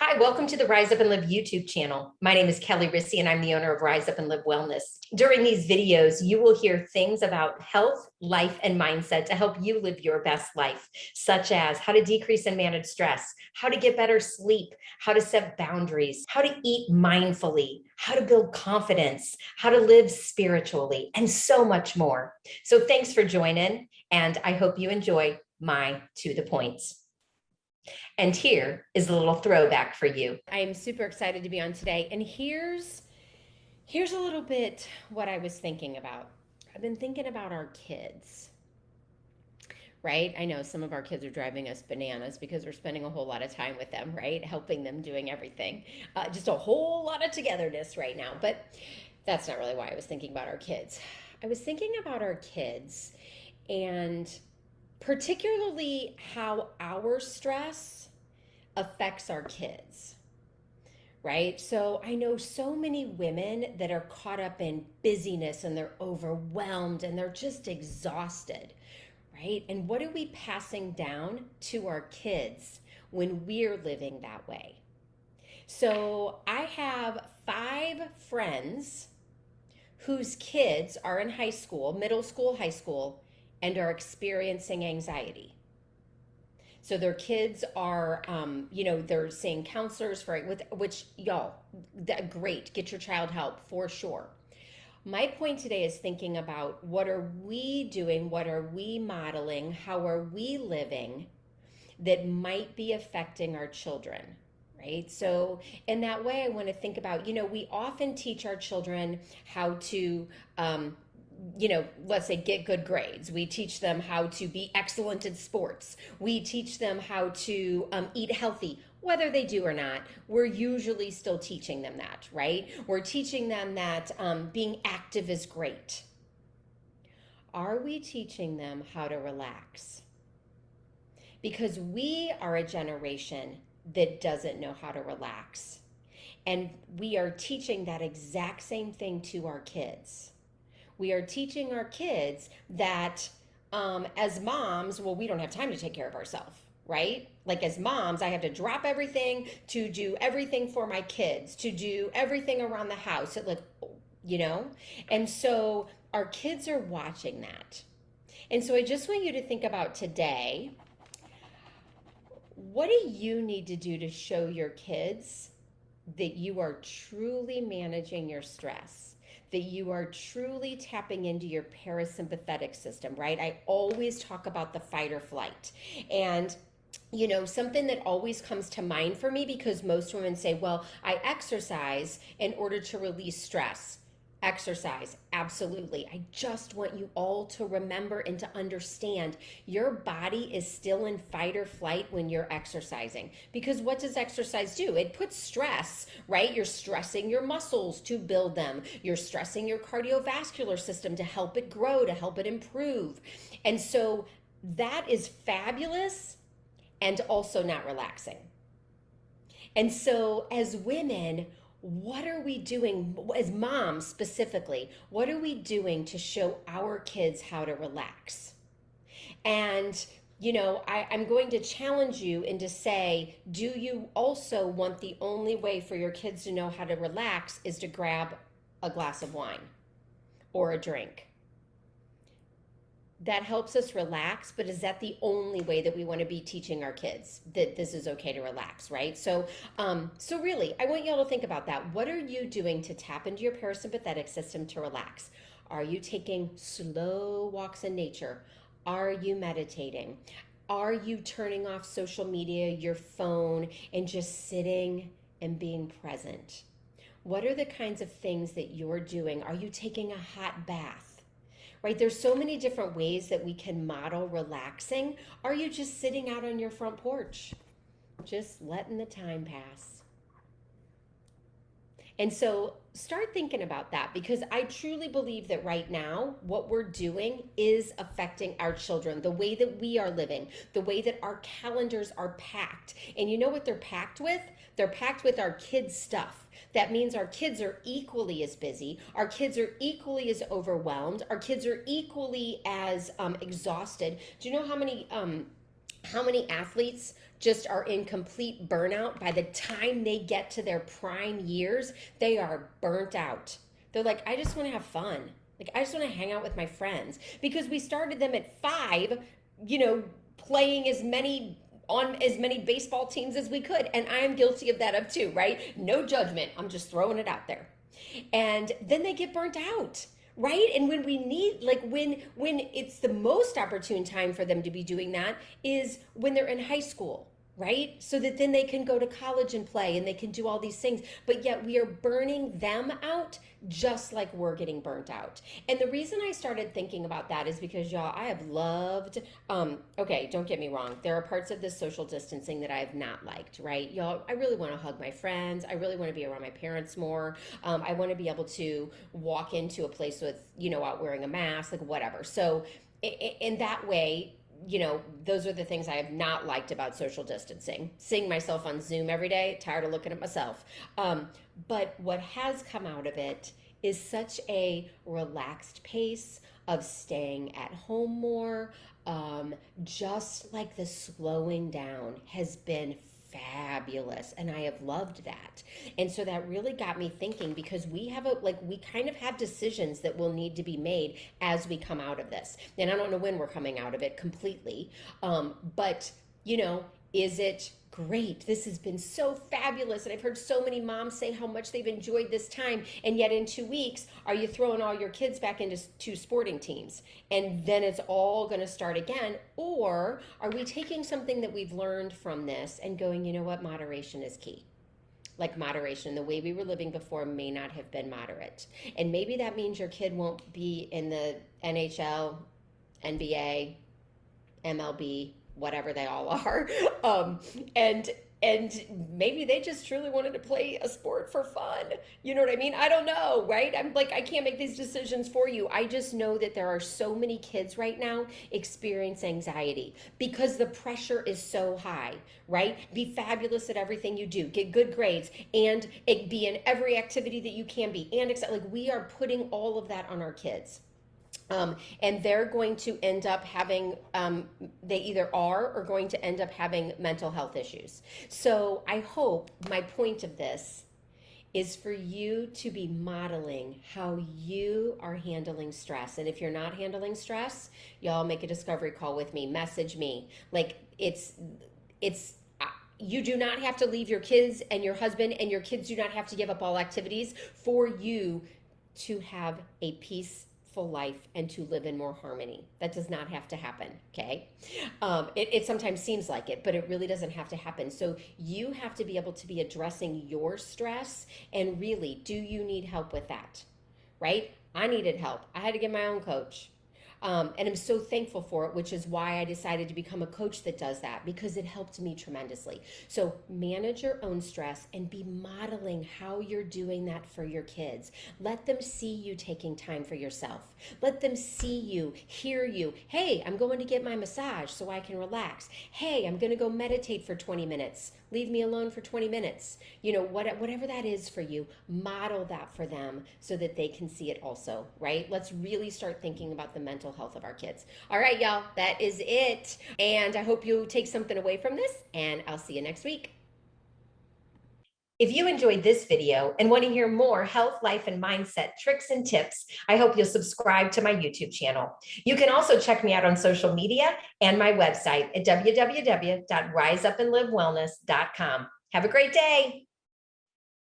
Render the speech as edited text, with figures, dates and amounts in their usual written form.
Hi, welcome to the Rise Up and Live YouTube channel. My name is Kelly Rissy, and I'm the owner of Rise Up and Live Wellness. During these videos, you will hear things about health, life, and mindset to help you live your best life, such as how to decrease and manage stress, how to get better sleep, how to set boundaries, how to eat mindfully, how to build confidence, how to live spiritually, and so much more. So thanks for joining, and I hope you enjoy my To the Points. And here is a little throwback for you. I am super excited to be on today. And here's a little bit what I was thinking about. I've been thinking about our kids, right? I know some of our kids are driving us bananas because we're spending a whole lot of time with them, right? Helping them, doing everything. Just a whole lot of togetherness right now. But that's not really why I was thinking about our kids. I was thinking about our kids and particularly how our stress affects our kids, right? So I know so many women that are caught up in busyness and they're overwhelmed and they're just exhausted, right? And what are we passing down to our kids when we're living that way? So I have 5 friends whose kids are in high school, middle school, high school, and are experiencing anxiety. So their kids are, they're seeing counselors for which y'all, great, get your child help for sure. My point today is thinking about what are we doing, what are we modeling, how are we living that might be affecting our children, right? So in that way, I want to think about, we often teach our children how to let's say get good grades. We teach them how to be excellent in sports. We teach them how to eat healthy. Whether they do or not, we're usually still teaching them that, right? We're teaching them that being active is great. Are we teaching them how to relax? Because we are a generation that doesn't know how to relax. And we are teaching that exact same thing to our kids. We are teaching our kids that as moms, well, we don't have time to take care of ourselves, right? Like as moms, I have to drop everything to do everything for my kids, to do everything around the house. And so our kids are watching that. And so I just want you to think about today, what do you need to do to show your kids that you are truly managing your stress? That you are truly tapping into your parasympathetic system, right? I always talk about the fight or flight. And something that always comes to mind for me, because most women say, well, I exercise in order to release stress. Exercise, absolutely. I just want you all to remember and to understand your body is still in fight or flight when you're exercising. Because what does exercise do? It puts stress, right? You're stressing your muscles to build them. You're stressing your cardiovascular system to help it grow, to help it improve. And so that is fabulous and also not relaxing. And so as women, what are we doing as moms specifically? What are we doing to show our kids how to relax? And I'm going to challenge you and to say, do you also want the only way for your kids to know how to relax is to grab a glass of wine or a drink? That helps us relax, but is that the only way that we want to be teaching our kids that this is okay to relax, right? So really, I want y'all to think about that. What are you doing to tap into your parasympathetic system to relax? Are you taking slow walks in nature? Are you meditating? Are you turning off social media, your phone, and just sitting and being present? What are the kinds of things that you're doing? Are you taking a hot bath? Right? There's so many different ways that we can model relaxing. Are you just sitting out on your front porch, just letting the time pass? And so start thinking about that, because I truly believe that right now, what we're doing is affecting our children, the way that we are living, the way that our calendars are packed. And you know what they're packed with? They're packed with our kids' stuff. That means our kids are equally as busy. Our kids are equally as overwhelmed. Our kids are equally as exhausted. Do you know how many How many athletes just are in complete burnout by the time they get to their prime years? They are burnt out. They're like, I just want to have fun. Like, I just want to hang out with my friends, because we started them at 5, playing on as many baseball teams as we could. And I am guilty of that up too, right? No judgment. I'm just throwing it out there. And then they get burnt out, right? And when we need, like, when it's the most opportune time for them to be doing that is when they're in high school, right? So that then they can go to college and play and they can do all these things. But yet we are burning them out just like we're getting burnt out. And the reason I started thinking about that is because, y'all, I have loved, okay, don't get me wrong. There are parts of this social distancing that I have not liked, right? Y'all, I really want to hug my friends. I really want to be around my parents more. I want to be able to walk into a place with, out wearing a mask, like whatever. So in that way, those are the things I have not liked about social distancing. Seeing myself on Zoom every day, tired of looking at myself. But what has come out of it is such a relaxed pace of staying at home more. Just like the slowing down has been fabulous, and I have loved that. And so that really got me thinking, because we kind of have decisions that will need to be made as we come out of this. And I don't know when we're coming out of it completely, but is it great? This has been so fabulous, and I've heard so many moms say how much they've enjoyed this time. And yet in 2 weeks, are you throwing all your kids back into 2 sporting teams, and then it's all going to start again? Or are we taking something that we've learned from this and going, you know what, moderation is key? Like, moderation, the way we were living before may not have been moderate. And maybe that means your kid won't be in the NHL, NBA, MLB, whatever they all are. And maybe they just truly wanted to play a sport for fun. You know what I mean? I don't know, right? I'm like, I can't make these decisions for you. I just know that there are so many kids right now experience anxiety because the pressure is so high, right? Be fabulous at everything you do, get good grades, and be in every activity that you can be. And like, we are putting all of that on our kids. And they're going to end up having, they either are or going to end up having mental health issues. So I hope my point of this is for you to be modeling how you are handling stress. And if you're not handling stress, y'all make a discovery call with me, message me. Like, you do not have to leave your kids and your husband, and your kids do not have to give up all activities for you to have a peaceful life and to live in more harmony. That does not have to happen, okay? It sometimes seems like it, but it really doesn't have to happen. So you have to be able to be addressing your stress, and really, do you need help with that, right? I needed help. I had to get my own coach. And I'm so thankful for it, which is why I decided to become a coach that does that, because it helped me tremendously. So manage your own stress and be modeling how you're doing that for your kids. Let them see you taking time for yourself. Let them see you, hear you. Hey, I'm going to get my massage so I can relax. Hey, I'm going to go meditate for 20 minutes. Leave me alone for 20 minutes. Whatever that is for you, model that for them so that they can see it also, right? Let's really start thinking about the mental health of our kids. All right, y'all, that is it. And I hope you take something away from this, and I'll see you next week. If you enjoyed this video and want to hear more health, life, and mindset tricks and tips, I hope you'll subscribe to my YouTube channel. You can also check me out on social media and my website at www.riseupandlivewellness.com. Have a great day.